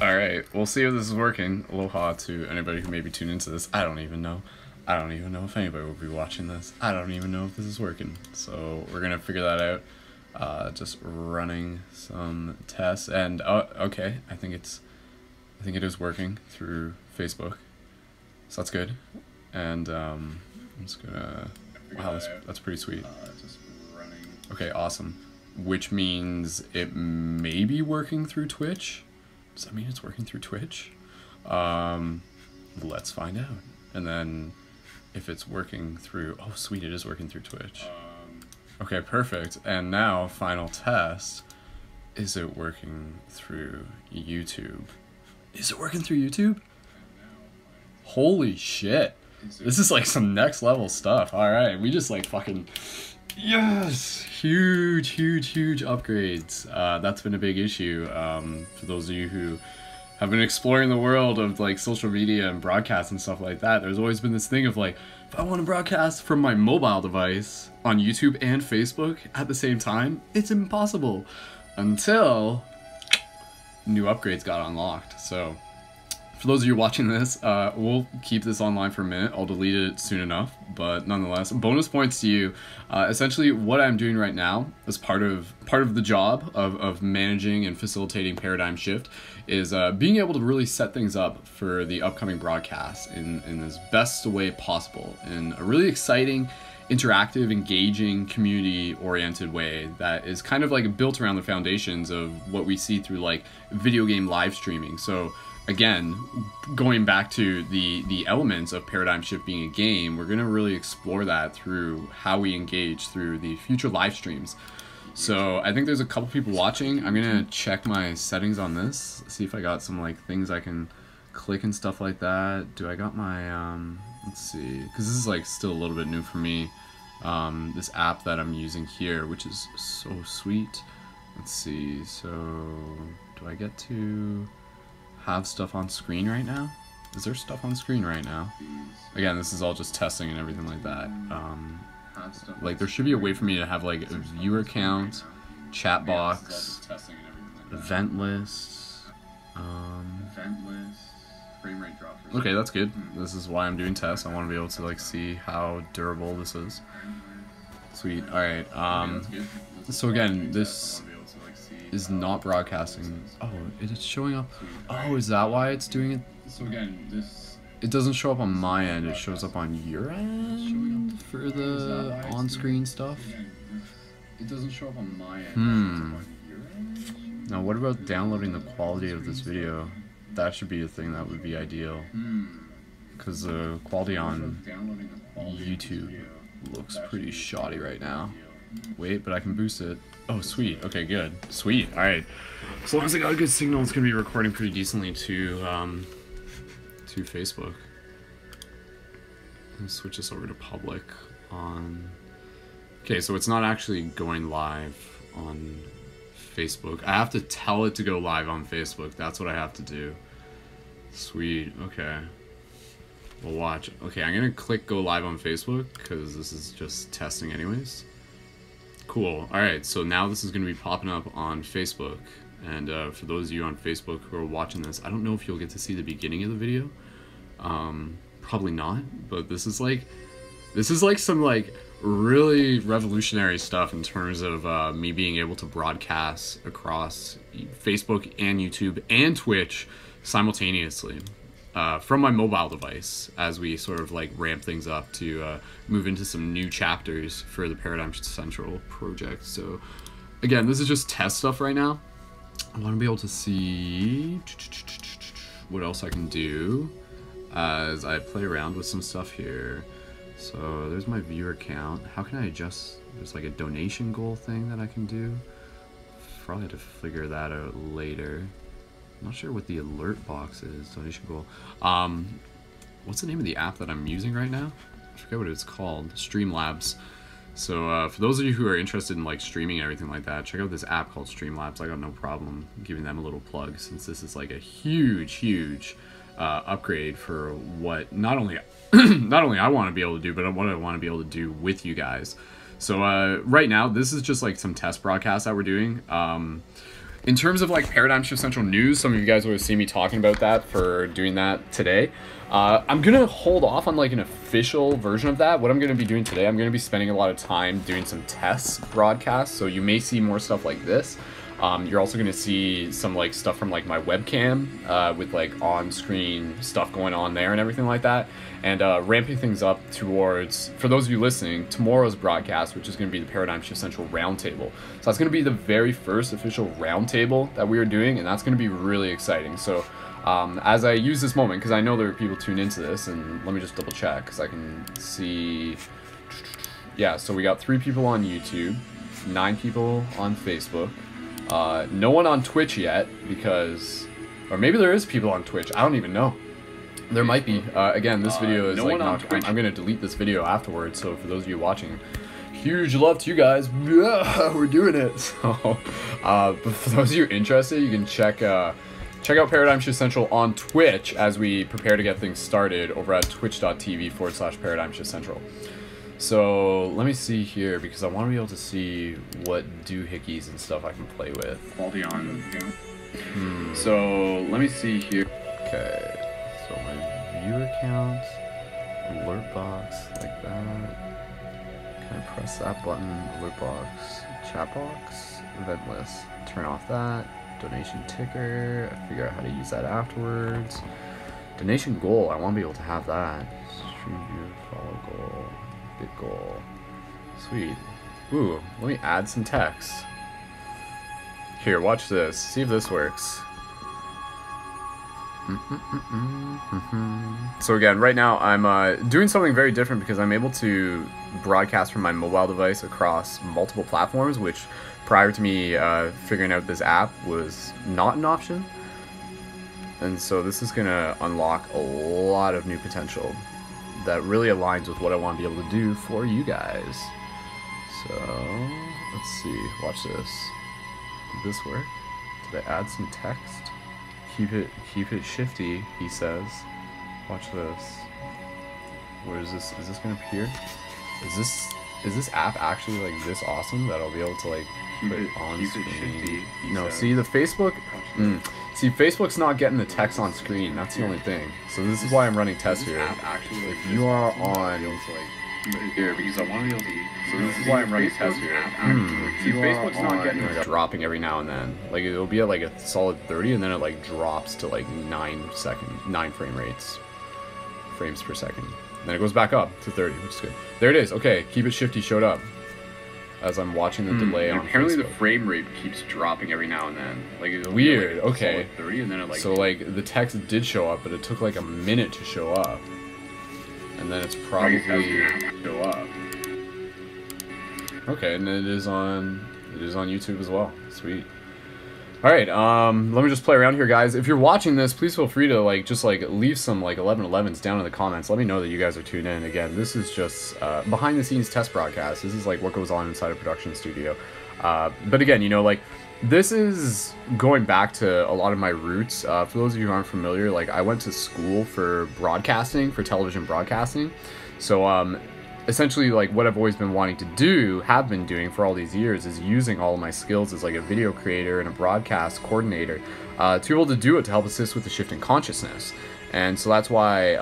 Alright, we'll see if this is working. Aloha to anybody who may be tuned into this. I don't even know. I don't even know if anybody will be watching this. I don't even know if this is working. So we're gonna figure that out. Just running some tests, and okay, I think it is working through Facebook. So that's good. And I'm just gonna wow, that's pretty sweet. Just running. Okay, awesome. Which means it may be working through Twitch. Does that mean it's working through Twitch? Let's find out. And then if it's working through, oh sweet, it is working through Twitch. Okay, perfect. And now, final test. Is it working through YouTube? Is it working through YouTube? Holy shit. This is like some next level stuff. Alright, we just like fucking... Yes! Huge upgrades. That's been a big issue. For those of you who have been exploring the world of like social media and broadcasts and stuff like that, there's always been this thing of like, if I want to broadcast from my mobile device on YouTube and Facebook at the same time, it's impossible. Until new upgrades got unlocked. So for those of you watching this, we'll keep this online for a minute. I'll delete it soon enough, but nonetheless, bonus points to you. Essentially, what I'm doing right now as part of the job of managing and facilitating Paradigm Shift is being able to really set things up for the upcoming broadcast in this best way possible, in a really exciting, interactive, engaging, community-oriented way that is kind of like built around the foundations of what we see through like video game live streaming. So again, going back to the elements of Paradigm Shift being a game, we're going to really explore that through how we engage through the future live streams. So I think there's a couple people watching. I'm going to check my settings on this, see if I got some like things I can click and stuff like that. Do I got my, let's see, because this is like still a little bit new for me, this app that I'm using here, which is so sweet. Let's see, so do I get to have stuff on screen right now? Is there stuff on screen right now? Again, this is all just testing and everything like that. Like there should be a way for me to have like a viewer count, chat box, event list. Okay, that's good. This is why I'm doing tests. I want to be able to like see how durable this is. Sweet. All right. So again, this is not broadcasting. Oh, it is showing up. Oh, is that why it's doing it? So again, it doesn't show up on my end. It shows up on your end for the on-screen stuff. It doesn't show up on my end. Now, what about downloading the quality of this video? That should be a thing that would be ideal. Because the quality on YouTube looks pretty shoddy right now. Wait, but I can boost it. Oh, sweet. Okay, good. Sweet. All right. As long as I got a good signal, it's gonna be recording pretty decently to Facebook. Let's switch this over to public on. Okay, so it's not actually going live on Facebook. I have to tell it to go live on Facebook. That's what I have to do. Sweet. Okay. We'll watch. Okay, I'm gonna click go live on Facebook because this is just testing anyways. Cool. Alright, so now this is going to be popping up on Facebook, and for those of you on Facebook who are watching this, I don't know if you'll get to see the beginning of the video. Probably not, but this is like some like really revolutionary stuff in terms of me being able to broadcast across Facebook and YouTube and Twitch simultaneously. From my mobile device as we sort of like ramp things up to move into some new chapters for the Paradigm Central project. So again, this is just test stuff right now. I want to be able to see what else I can do as I play around with some stuff here. So there's my viewer count. How can I adjust? There's like a donation goal thing that I can do. Probably have to figure that out later. I'm not sure what the alert box is. Donation goal. What's the name of the app that I'm using right now? I forget what it's called. Streamlabs. So for those of you who are interested in like streaming and everything like that, check out this app called Streamlabs. I got no problem giving them a little plug since this is like a huge upgrade for what not only I want to be able to do, but what I want to be able to do with you guys. So right now, this is just like some test broadcasts that we're doing. in terms of like Paradigm Shift Central news, some of you guys will see me talking about that for doing that today. I'm gonna hold off on like an official version of that. What I'm gonna be doing today, I'm gonna be spending a lot of time doing some test broadcasts, so you may see more stuff like this. You're also gonna see some like stuff from like my webcam with like on-screen stuff going on there and everything like that, and ramping things up towards, for those of you listening, tomorrow's broadcast, which is gonna be the Paradigm Shift Central Roundtable. So that's gonna be the very first official roundtable that we are doing, and that's gonna be really exciting. So as I use this moment, because I know there are people tuned into this, and let me just double check because I can see. Yeah, so we got 3 people on YouTube, 9 people on Facebook. No one on Twitch yet, because, or maybe there is people on Twitch. I don't even know. There might be. Again, this video is like not. I'm gonna delete this video afterwards. So for those of you watching, huge love to you guys. Yeah, we're doing it. So, but for those of you interested, you can check out Paradigm Shift Central on Twitch as we prepare to get things started over at twitch.tv/Paradigm Shift Central. So let me see here, because I want to be able to see what doohickeys and stuff I can play with. Quality on. Yeah. So let me see here. Okay, so my viewer count, alert box, like that. Can I press that button? Alert box, chat box, event list. Turn off that. Donation ticker. I figure out how to use that afterwards. Donation goal. I want to be able to have that. Stream view, follow goal. Big goal. Sweet. Ooh, let me add some text. Here, watch this. See if this works. So again, right now I'm doing something very different because I'm able to broadcast from my mobile device across multiple platforms, which prior to me figuring out this app was not an option. And so this is gonna unlock a lot of new potential that really aligns with what I want to be able to do for you guys. So let's see, watch this. Did this work? Did I add some text? Keep it shifty, he says. Watch this. Where is this? Is this gonna appear? Is this app actually like this awesome that I'll be able to like put it on screen? No, see the Facebook. See, Facebook's not getting the text on screen. That's the only thing. So this is why I'm running tests here. If you are on here, because I want to be able to. So this is why I'm running tests here. See, Facebook's not getting dropping every now and then. Like it'll be at like a solid 30, and then it like drops to like 9 frames per second. And then it goes back up to 30, which is good. There it is. Okay, keep it shifty showed up. As I'm watching the delay on apparently Facebook. The frame rate keeps dropping every now and then. Like it'll weird. Be like okay. 30, and then it like. So like the text did show up, but it took like a minute to show up, and then it's probably show up. Okay, and it is on YouTube as well. Sweet. All right, let me just play around here, guys. If you're watching this, please feel free to like just like leave some like 1111s down in the comments. Let me know that you guys are tuned in. Again, this is just behind the scenes test broadcast. This is like what goes on inside a production studio. But again, you know, like this is going back to a lot of my roots. For those of you who aren't familiar, like I went to school for broadcasting, for television broadcasting. So essentially, like what I've always been wanting to do, have been doing for all these years, is using all of my skills as like a video creator and a broadcast coordinator to be able to do it to help assist with the shift in consciousness. And so that's why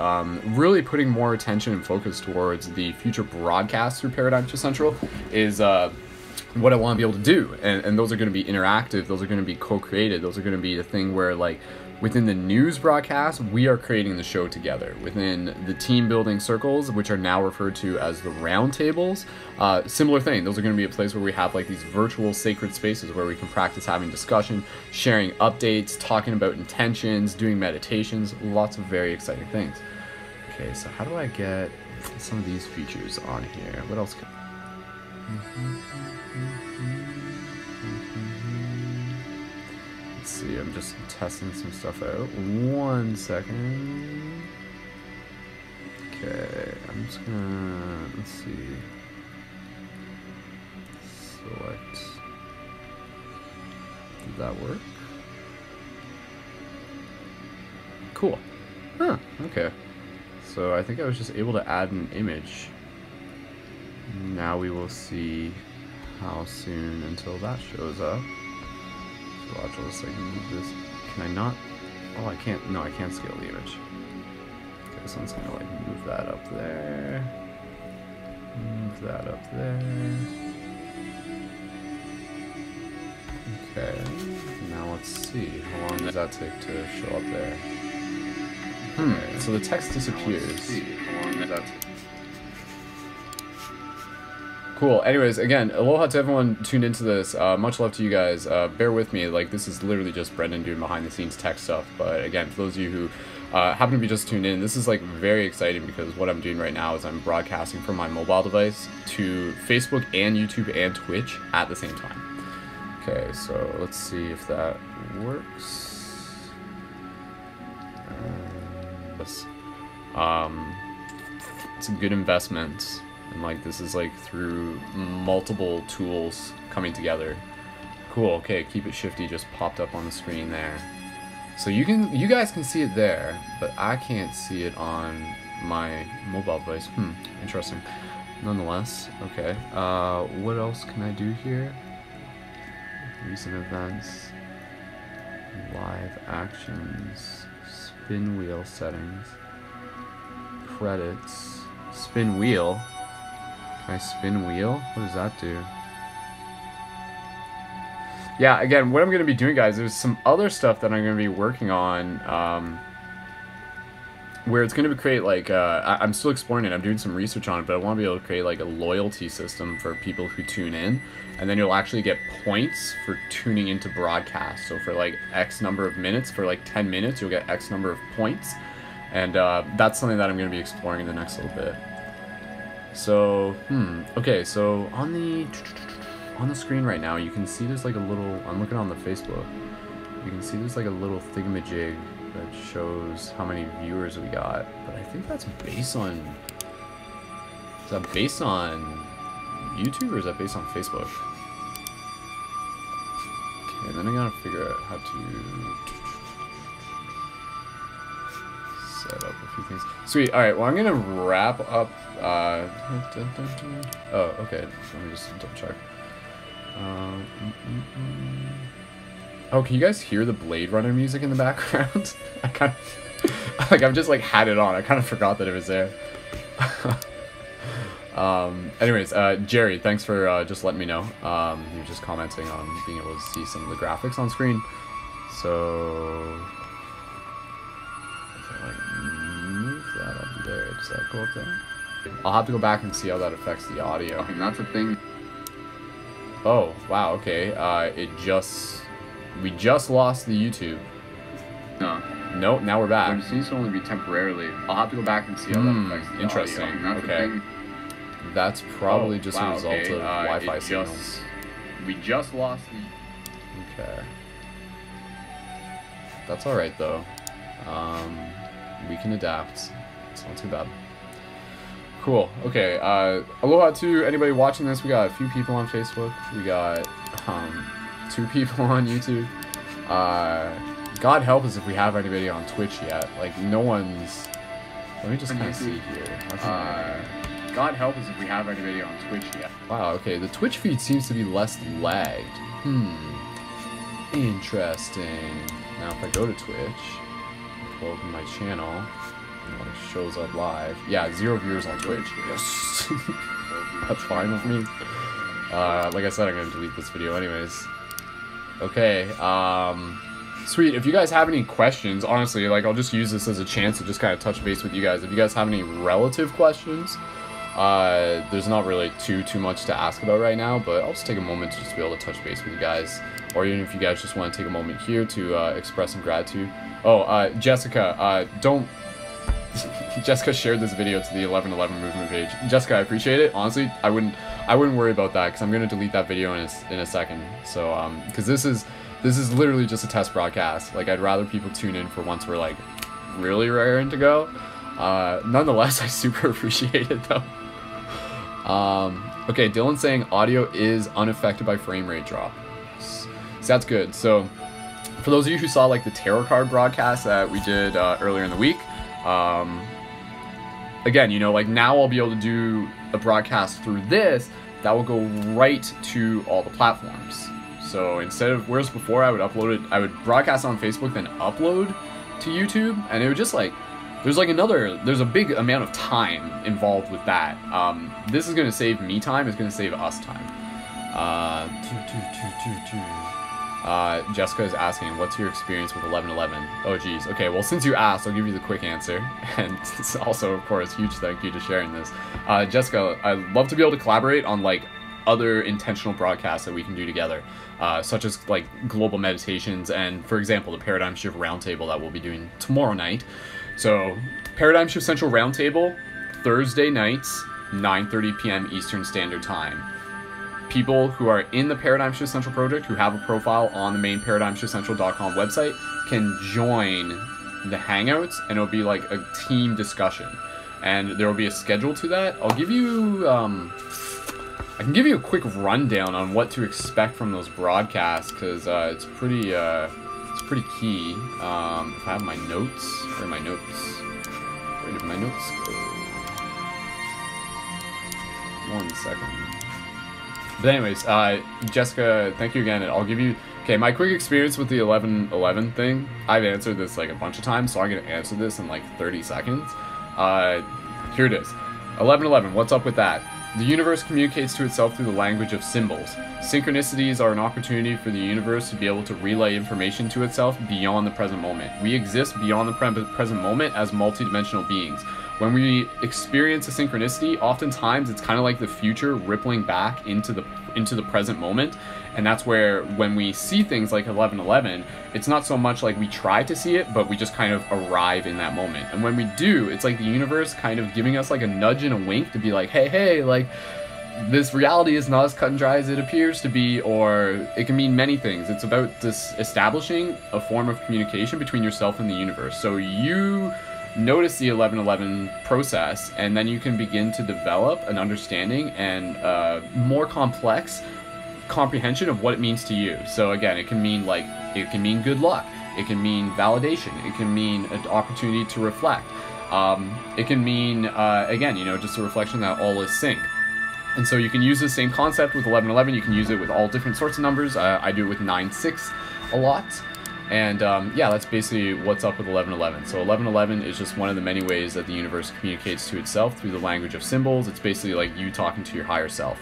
really putting more attention and focus towards the future broadcasts through Paradigm Shift Central is what I want to be able to do. And those are going to be interactive, those are going to be co-created, those are going to be the thing where like within the news broadcast, we are creating the show together. Within the team building circles, which are now referred to as the roundtables, similar thing. Those are going to be a place where we have like these virtual sacred spaces where we can practice having discussion, sharing updates, talking about intentions, doing meditations, lots of very exciting things. Okay, so how do I get some of these features on here? What else can... Let's see, I'm just testing some stuff out. 1 second. Okay, I'm just gonna, let's see. Select. Did that work? Cool. Huh, okay. So I think I was just able to add an image. Now we will see how soon until that shows up. Watch this. I can move this. Can I not? Oh, I can't. No, I can't scale the image. Okay, so I'm just gonna like move that up there. Move that up there. Okay. Now let's see. How long does that take to show up there? So the text disappears. How long does that take? Cool. Anyways, again, aloha to everyone tuned into this. Much love to you guys. Bear with me. Like, this is literally just Brendan doing behind-the-scenes tech stuff. But again, for those of you who happen to be just tuned in, this is like very exciting because what I'm doing right now is I'm broadcasting from my mobile device to Facebook and YouTube and Twitch at the same time. Okay, so let's see if that works. It's a good investment. And like this is like through multiple tools coming together. Cool. Okay, keep it shifty just popped up on the screen there. So you guys can see it there, but I can't see it on my mobile device. Interesting. Nonetheless, okay. What else can I do here? Recent events, live actions, spin wheel settings, credits, spin wheel. Can I spin wheel? What does that do? Yeah, again, what I'm going to be doing, guys, there's some other stuff that I'm going to be working on where it's going to create, like, I'm still exploring it. I'm doing some research on it, but I want to be able to create, like, a loyalty system for people who tune in. And then you'll actually get points for tuning into broadcast. So for, like, X number of minutes, for, like, 10 minutes, you'll get X number of points. And that's something that I'm going to be exploring in the next little bit. So, okay, so on the screen right now, you can see there's like a little, I'm looking on the Facebook, you can see there's like a little thingamajig that shows how many viewers we got, but I think that's based on, is that based on YouTube or is that based on Facebook? Okay, then I gotta figure out how to set up a few things. Sweet. All right. Well, I'm gonna wrap up. Oh, okay. Let me just double check. Oh, can you guys hear the Blade Runner music in the background? I kind of like I've just like had it on. I kind of forgot that it was there. Anyways, Jerry, thanks for just letting me know. You were just commenting on being able to see some of the graphics on screen. So. That up there. Does that go up there? I'll have to go back and see how that affects the audio. And that's a thing. Oh, wow, okay. We just lost the YouTube. No. Nope, now we're back. It seems to only be temporarily. I'll have to go back and see how that affects the interesting. audio. And that's okay. a thing. That's probably just a result of Wi-Fi it signals. We just lost the... Okay. That's alright, though. We can adapt. It's not too bad. Cool. Okay. Aloha to anybody watching this. We got a few people on Facebook. We got 2 people on YouTube. God help us if we have anybody on Twitch yet. Like, no one's... Let me just kind of see here. God help us if we have anybody on Twitch yet. Wow, okay. The Twitch feed seems to be less lagged. Interesting. Now, if I go to Twitch, open my channel, and it shows up live. Yeah, 0 viewers on Twitch. Yes. That's fine with me. Like I said, I'm gonna delete this video anyways. Okay, sweet. If you guys have any questions, honestly, like, I'll just use this as a chance to just kind of touch base with you guys. If you guys have any relative questions, there's not really too much to ask about right now, but I'll just take a moment to just be able to touch base with you guys. Or even if you guys just want to take a moment here to express some gratitude. Oh, Jessica, don't... Jessica shared this video to the 1111 movement page. Jessica, I appreciate it. Honestly, I wouldn't worry about that because I'm gonna delete that video in a second. So, because this is literally just a test broadcast. Like, I'd rather people tune in for once we're like really raring to go. Nonetheless, I super appreciate it though. Okay, Dylan's saying audio is unaffected by frame rate drop. So that's good. So, for those of you who saw like the tarot card broadcast that we did earlier in the week, again, you know, like now I'll be able to do a broadcast through this that will go right to all the platforms. So instead of, whereas before I would upload it, I would broadcast on Facebook, then upload to YouTube, and it would just like, there's a big amount of time involved with that. This is gonna save me time, it's gonna save us time. Jessica is asking, what's your experience with 1111? Oh geez, okay, well since you asked, I'll give you the quick answer. And it's also, of course, huge thank you to sharing this. Jessica, I'd love to be able to collaborate on like other intentional broadcasts that we can do together, such as like global meditations and, for example, the Paradigm Shift Roundtable that we'll be doing tomorrow night. So, Paradigm Shift Central Roundtable, Thursday nights, 9:30 p.m. Eastern Standard Time. People who are in the Paradigm Shift Central project, who have a profile on the main ParadigmShiftCentral.com website, can join the Hangouts, and it'll be like a team discussion. And there will be a schedule to that. I'll give you, I can give you a quick rundown on what to expect from those broadcasts, because it's pretty key. If I have my notes, where are my notes? Where did my notes go? 1 second. But anyways, Jessica, thank you again. I'll give you, okay, my quick experience with the 1111 thing. I've answered this like a bunch of times, so I'm going to answer this in like 30 seconds. Here it is. 1111, what's up with that? The universe communicates to itself through the language of symbols. Synchronicities are an opportunity for the universe to be able to relay information to itself beyond the present moment. We exist beyond the present moment as multidimensional beings. When we experience a synchronicity, oftentimes it's kind of like the future rippling back into the present moment. And that's where, when we see things like 1111, it's not so much like we try to see it, but we just kind of arrive in that moment. And when we do, it's like the universe kind of giving us like a nudge and a wink to be like, hey, like, this reality is not as cut and dry as it appears to be, or it can mean many things. It's about this establishing a form of communication between yourself and the universe. So you notice the 1111 process, and then you can begin to develop an understanding and more complex comprehension of what it means to you. So again, it can mean good luck, it can mean validation, it can mean an opportunity to reflect, it can mean again, you know, just a reflection that all is sync. And so you can use the same concept with 1111. You can use it with all different sorts of numbers. I do it with 9-6 a lot. And yeah, that's basically what's up with 1111. So 1111 is just one of the many ways that the universe communicates to itself through the language of symbols. It's basically like you talking to your higher self,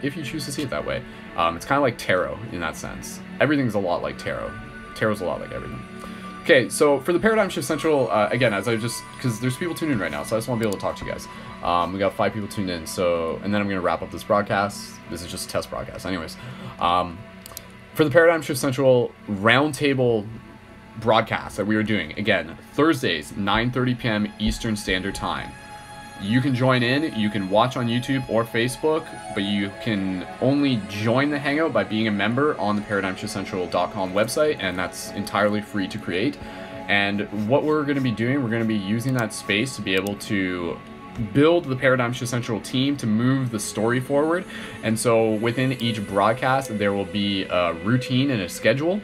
if you choose to see it that way. It's kind of like tarot in that sense. Everything's a lot like tarot. Tarot's a lot like everything. Okay, so for the Paradigm Shift Central, again, because there's people tuned in right now, so I just want to be able to talk to you guys. We got 5 people tuned in, so, and then I'm going to wrap up this broadcast. This is just a test broadcast. Anyways, for the Paradigm Shift Central roundtable broadcast that we were doing, again, Thursdays, 9:30 p.m. Eastern Standard Time. You can join in, you can watch on YouTube or Facebook, but you can only join the Hangout by being a member on the ParadigmShiftCentral.com website, and that's entirely free to create. And what we're going to be doing, we're going to be using that space to be able to build the Paradigm Shift Central team to move the story forward. And so within each broadcast, there will be a routine and a schedule.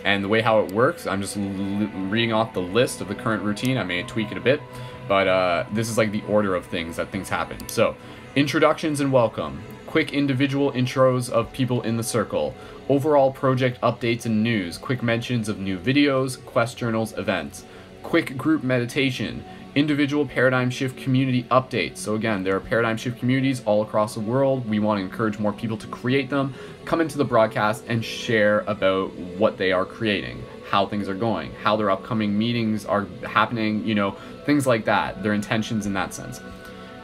And the way how it works, I'm just reading off the list of the current routine. I may tweak it a bit, but this is like the order of things that things happen. So, introductions and welcome, quick individual intros of people in the circle, overall project updates and news, quick mentions of new videos, quest journals, events, quick group meditation, individual Paradigm Shift community updates. So again, there are Paradigm Shift communities all across the world. We want to encourage more people to create them, come into the broadcast and share about what they are creating, how things are going, how their upcoming meetings are happening, you know, things like that, their intentions in that sense.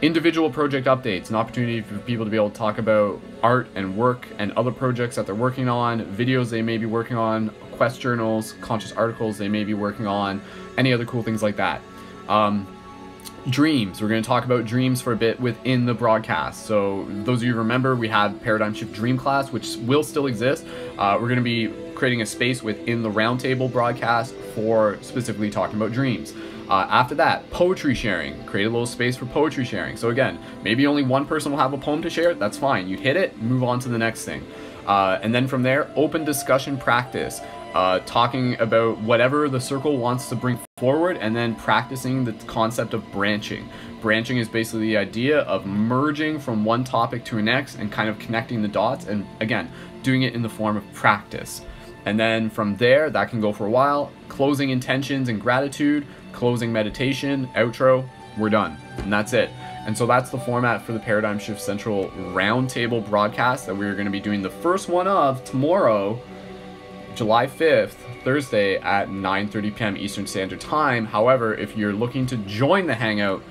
Individual project updates, an opportunity for people to be able to talk about art and work and other projects that they're working on, videos they may be working on, quest journals, conscious articles they may be working on, any other cool things like that. Dreams, we're going to talk about dreams for a bit within the broadcast. So those of you who remember, we had Paradigm Shift Dream Class, which will still exist. We're going to be creating a space within the roundtable broadcast for specifically talking about dreams. After that, poetry sharing, create a little space for poetry sharing. So again, maybe only one person will have a poem to share, that's fine. You hit it, move on to the next thing. And then from there, open discussion practice. Talking about whatever the circle wants to bring forward, and then practicing the concept of branching. Branching is basically the idea of merging from one topic to the next and kind of connecting the dots, and again, doing it in the form of practice. And then from there, that can go for a while. Closing intentions and gratitude, closing meditation, outro, we're done. And that's it. And so that's the format for the Paradigm Shift Central Roundtable broadcast that we're going to be doing the first one of tomorrow, July 5th, Thursday at 9:30 p.m. Eastern Standard Time. However, if you're looking to join the Hangout,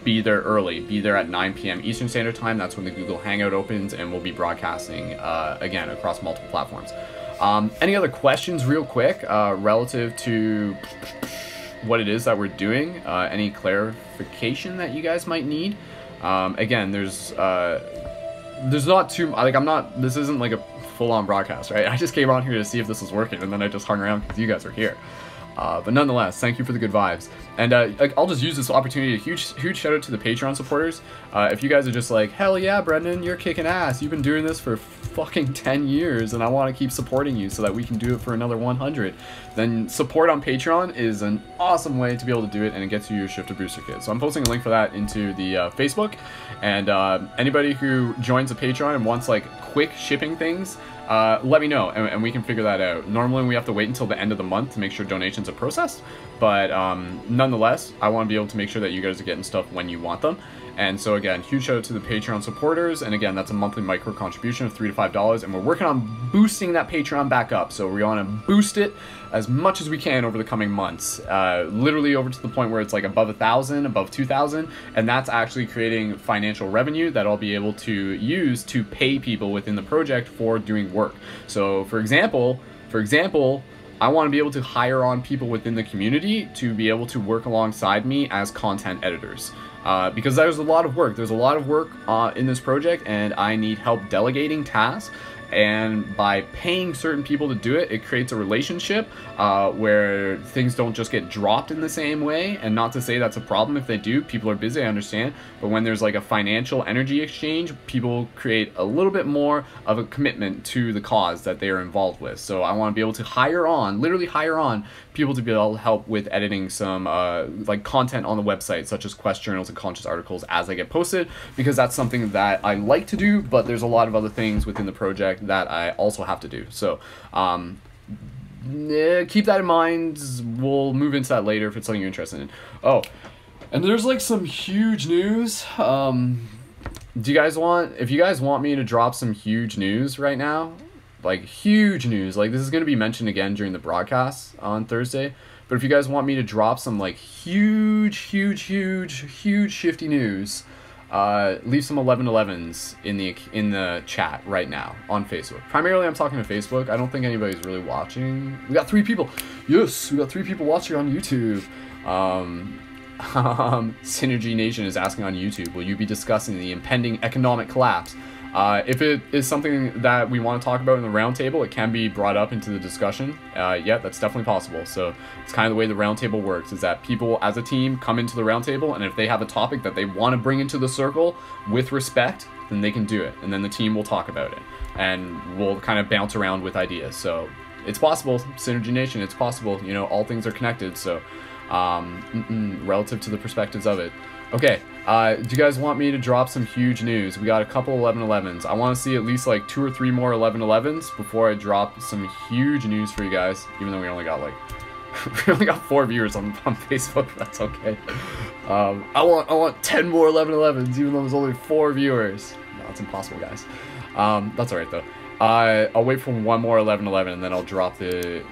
be there early. Be there at 9 p.m. Eastern Standard Time. That's when the Google Hangout opens, and we'll be broadcasting again across multiple platforms. Any other questions real quick relative to what it is that we're doing? Any clarification that you guys might need? Again, there's not too, like, this isn't like a full-on broadcast, right? I just came on here to see if this was working, and then I just hung around because you guys were here. But nonetheless, thank you for the good vibes. And I'll just use this opportunity. Huge shout out to the Patreon supporters. If you guys are just like, hell yeah, Brendan, you're kicking ass. You've been doing this for fucking 10 years, and I want to keep supporting you so that we can do it for another 100. Then support on Patreon is an awesome way to be able to do it, and it gets you your Shifter Booster Kit. So I'm posting a link for that into the Facebook. And anybody who joins the Patreon and wants like quick shipping things, let me know, and we can figure that out. Normally we have to wait until the end of the month to make sure donations are processed, but nonetheless, I want to be able to make sure that you guys are getting stuff when you want them. And so again, huge shout out to the Patreon supporters, and again, that's a monthly micro contribution of $3 to $5, and we're working on boosting that Patreon back up, so we want to boost it as much as we can over the coming months, literally over to the point where it's like above 1,000, above 2,000, and that's actually creating financial revenue that I'll be able to use to pay people within the project for doing work. So for example, I want to be able to hire on people within the community to be able to work alongside me as content editors. Because there's a lot of work. There's a lot of work in this project, and I need help delegating tasks. And by paying certain people to do it, it creates a relationship where things don't just get dropped in the same way. And not to say that's a problem if they do. People are busy, I understand. But when there's like a financial energy exchange, people create a little bit more of a commitment to the cause that they are involved with. So I want to be able to literally hire on people to be able to help with editing some like content on the website, such as Quest journals and conscious articles as they get posted, because that's something that I like to do, but there's a lot of other things within the project that I also have to do. So keep that in mind. We'll move into that later if it's something you're interested in. Oh, and there's like some huge news. If you guys want me to drop some huge news right now, like huge news, like this is going to be mentioned again during the broadcast on Thursday, but if you guys want me to drop some like huge shifty news, leave some 1111s in the chat right now on Facebook. Primarily I'm talking to Facebook. I don't think anybody's really watching. We got 3 people. Yes, we got 3 people watching on YouTube. Synergy Nation is asking on YouTube, will you be discussing the impending economic collapse? If it is something that we want to talk about in the roundtable, it can be brought up into the discussion. Yeah, that's definitely possible. So it's kind of the way the roundtable works, is that people as a team come into the roundtable, and if they have a topic that they want to bring into the circle with respect, then they can do it. And then the team will talk about it. And we'll kind of bounce around with ideas. So it's possible, Synergy Nation, it's possible. You know, all things are connected. So relative to the perspectives of it. Okay, do you guys want me to drop some huge news? We got a couple 1111s. I want to see at least like 2 or 3 more 1111s before I drop some huge news for you guys, even though we only got like we only got 4 viewers on Facebook. That's okay. I want 10 more 1111s, even though there's only 4 viewers. No, it's impossible, guys. That's alright though. I'll wait for 1 more 1111 and then I'll drop the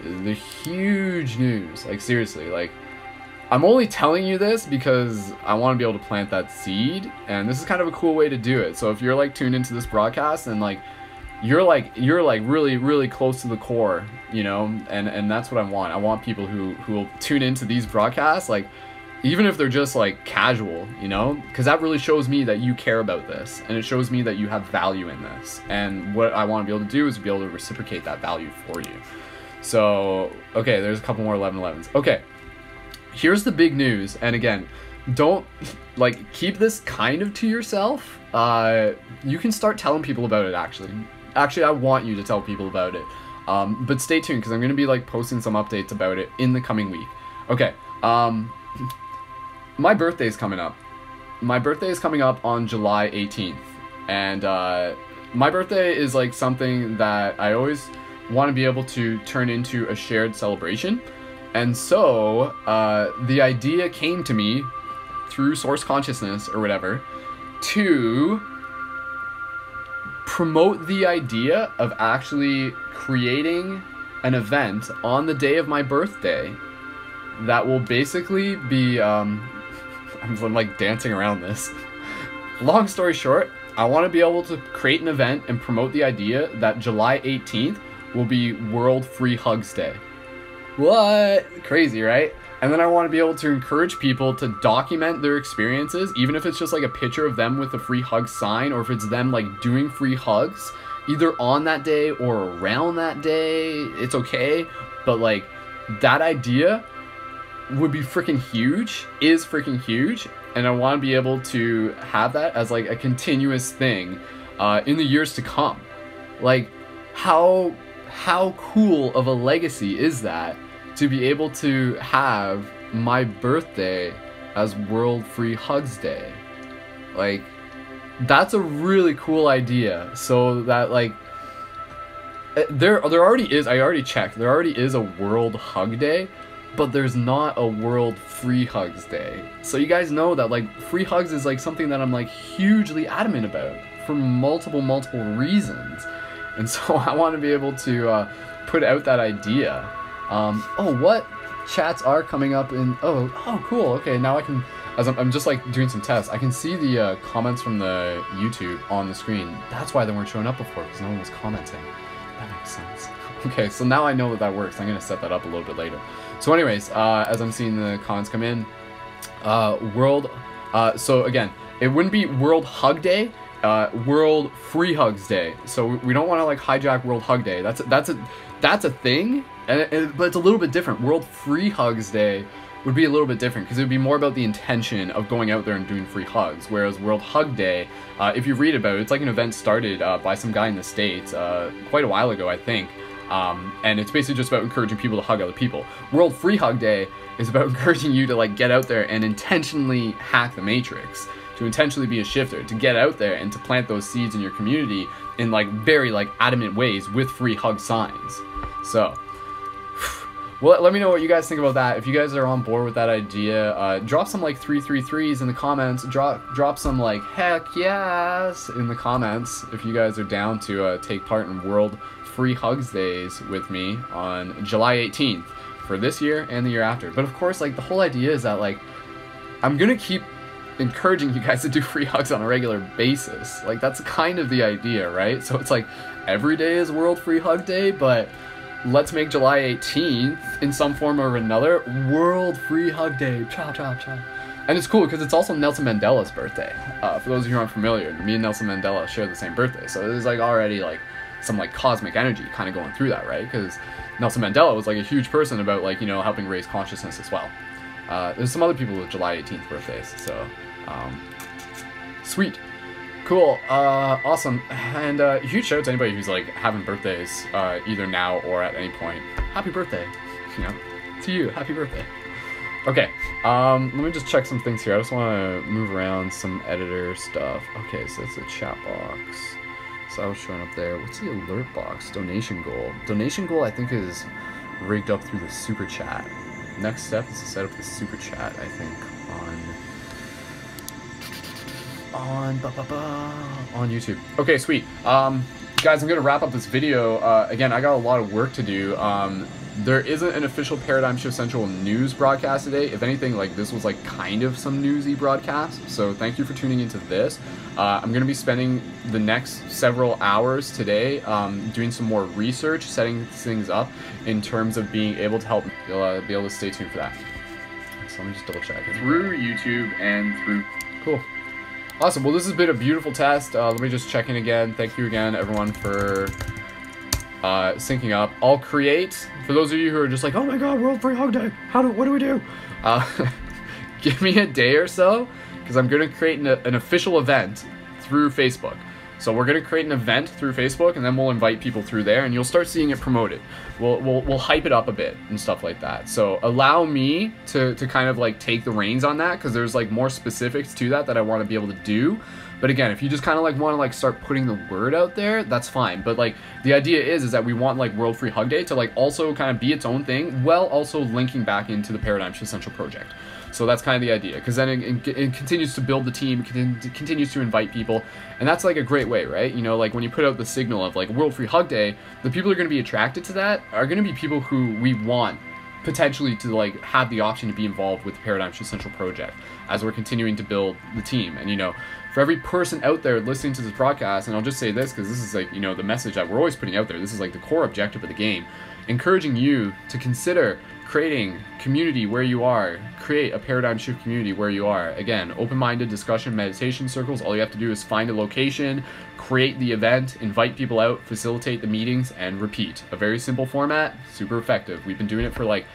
huge news. Like seriously, like I'm only telling you this because I want to be able to plant that seed, and this is kind of a cool way to do it. So if you're like tuned into this broadcast and like you're really close to the core, you know, and that's what I want. I want people who will tune into these broadcasts, like even if they're just like casual, you know, because that really shows me that you care about this, and it shows me that you have value in this. And what I want to be able to do is be able to reciprocate that value for you. So okay, there's a couple more 1111s. Okay. Here's the big news, and again, don't like keep this kind of to yourself. You can start telling people about it. Actually, I want you to tell people about it. But stay tuned because I'm gonna be like posting some updates about it in the coming week. Okay. My birthday's coming up. My birthday is coming up on July 18th, and my birthday is like something that I always want to be able to turn into a shared celebration. And so the idea came to me through Source Consciousness or whatever to promote the idea of actually creating an event on the day of my birthday that will basically be I'm like dancing around this. Long story short, I want to be able to create an event and promote the idea that July 18th will be World Free Hugs Day. What? Crazy, right? And then I want to be able to encourage people to document their experiences, even if it's just like a picture of them with a free hug sign, or if it's them like doing free hugs, either on that day or around that day, it's okay. But like that idea would be freaking huge, is freaking huge. And I want to be able to have that as like a continuous thing in the years to come. Like how cool of a legacy is that to be able to have my birthday as World Free Hugs Day? Like that's a really cool idea. So that like there already is, I already checked, there already is a World Hug Day, but there's not a World Free Hugs Day. So you guys know that like free hugs is like something that I'm like hugely adamant about for multiple reasons. And so I want to be able to put out that idea. Oh, what chats are coming up in, oh cool, okay, now I can, as I'm just like doing some tests, I can see the comments from the YouTube on the screen. That's why they weren't showing up before, because no one was commenting. That makes sense. Okay, so now I know that works. I'm going to set that up a little bit later. So anyways, as I'm seeing the comments come in, so again, it wouldn't be World Hug Day, World Free Hugs Day. So we don't want to like hijack World Hug Day. That's a thing, but it's a little bit different. World Free Hugs Day would be a little bit different because it would be more about the intention of going out there and doing free hugs. Whereas World Hug Day, if you read about it, it's like an event started by some guy in the States quite a while ago, I think. And it's basically just about encouraging people to hug other people. World Free Hug Day is about encouraging you to like get out there and intentionally hack the matrix, to intentionally be a shifter, to get out there and to plant those seeds in your community in like very like adamant ways with free hug signs. So, well, let me know what you guys think about that. If you guys are on board with that idea, drop some like 333s in the comments. Drop some like heck yes in the comments if you guys are down to take part in World Free Hugs Days with me on July 18th for this year and the year after. But of course, like the whole idea is that like I'm gonna keep encouraging you guys to do free hugs on a regular basis. Like that's kind of the idea, right? So it's like every day is World Free Hug Day, but let's make July 18th in some form or another World Free Hug Day. Cha cha cha. And it's cool because it's also Nelson Mandela's birthday. For those of you who aren't familiar, me and Nelson Mandela share the same birthday, so there's like already like some like cosmic energy kind of going through that, right? Because Nelson Mandela was like a huge person about like, you know, helping raise consciousness as well. There's some other people with July 18th birthdays, so sweet, cool, awesome. And huge shout out to anybody who's like having birthdays either now or at any point. Happy birthday, you know, to you, happy birthday. Okay, let me just check some things here. I just want to move around some editor stuff. Okay, so it's a chat box. So I was showing up there. What's the alert box? Donation goal. Donation goal I think is rigged up through the super chat. Next step is to set up the super chat, I think, on YouTube. Okay, sweet. Guys, I'm gonna wrap up this video. Again, I got a lot of work to do. There isn't an official Paradigm Shift Central news broadcast today. If anything, like this was like kind of some newsy broadcast. So thank you for tuning into this. I'm gonna be spending the next several hours today doing some more research, setting things up in terms of being able to help you'll be able to stay tuned for that. So let me just double check. Through YouTube and through... Cool. Awesome. Well, this has been a beautiful test. Let me just check in again. Thank you again, everyone, for syncing up. I'll create, for those of you who are just like, oh my god, World Free Hug Day, what do we do? Give me a day or so, because I'm going to create an official event through Facebook. So we're going to create an event through Facebook, and then we'll invite people through there, and you'll start seeing it promoted. We'll hype it up a bit and stuff like that. So allow me to kind of like take the reins on that, because there's like more specifics to that I want to be able to do. But again, if you just kind of like want to like start putting the word out there, that's fine. But like the idea is that we want like World Free Hug Day to like also kind of be its own thing, while also linking back into the Paradigm Shift Central project. So that's kind of the idea, because then it continues to build the team, continues to invite people, and that's like a great way, right? You know, like when you put out the signal of like World Free Hug Day, the people who are going to be attracted to that are going to be people who we want potentially to like have the option to be involved with the Paradigm Shift Central project as we're continuing to build the team. And you know, for every person out there listening to this broadcast, and I'll just say this because this is like, you know, the message that we're always putting out there, this is like the core objective of the game, encouraging you to consider creating community where you are, create a paradigm shift community where you are. Again, open-minded discussion meditation circles. All you have to do is find a location, create the event, invite people out, facilitate the meetings, and repeat. A very simple format, super effective. We've been doing it for like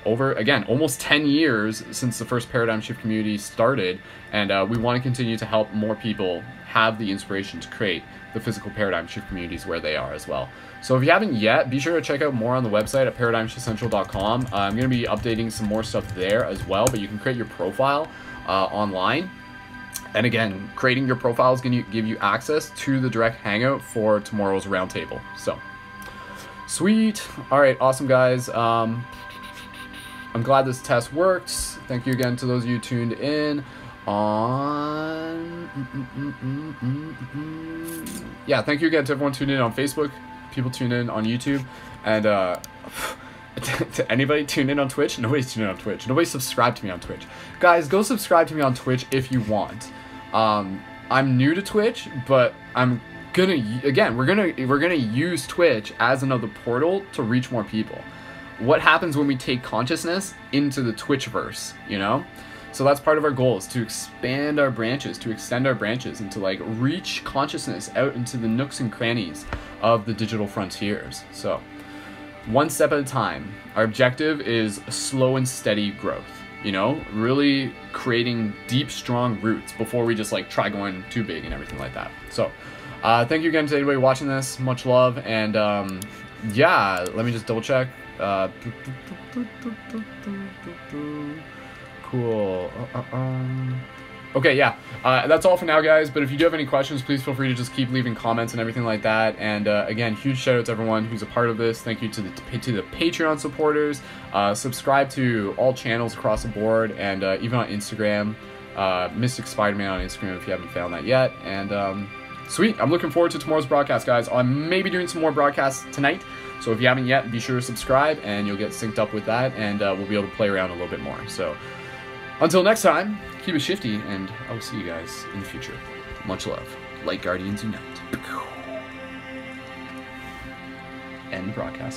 over, again, almost 10 years since the first paradigm shift community started, and we want to continue to help more people have the inspiration to create the physical paradigm shift communities where they are as well. So if you haven't yet, be sure to check out more on the website at paradigmshiftcentral.com. I'm going to be updating some more stuff there as well, but you can create your profile online. And again, creating your profile is going to give you access to the direct hangout for tomorrow's roundtable. So, sweet. All right, awesome, guys. I'm glad this test worked. Thank you again to those of you tuned in on... Yeah, thank you again to everyone tuned in on Facebook, people tuned in on YouTube, and to anybody tuned in on Twitch. Nobody's tuned in on Twitch. Nobody subscribed to me on Twitch. Guys, go subscribe to me on Twitch if you want. I'm new to Twitch, but I'm gonna, again, we're gonna use Twitch as another portal to reach more people. What happens when we take consciousness into the Twitchverse, you know? So that's part of our goal, is to expand our branches, to extend our branches, and to like reach consciousness out into the nooks and crannies of the digital frontiers. So one step at a time. Our objective is slow and steady growth, you know, really creating deep, strong roots before we just like try going too big and everything like that. So thank you again to anybody watching this. Much love. And yeah, let me just double check. Cool. Okay, yeah, that's all for now, guys, but if you do have any questions, please feel free to just keep leaving comments and everything like that. And again, huge shout out to everyone who's a part of this. Thank you to the Patreon supporters. Subscribe to all channels across the board, and even on Instagram, Mystic Spider-Man on Instagram if you haven't found that yet. And sweet, I'm looking forward to tomorrow's broadcast, guys. I may be doing some more broadcasts tonight, so if you haven't yet, be sure to subscribe and you'll get synced up with that, and we'll be able to play around a little bit more. So until next time, keep it shifty, and I will see you guys in the future. Much love. Light Guardians Unite. End broadcast.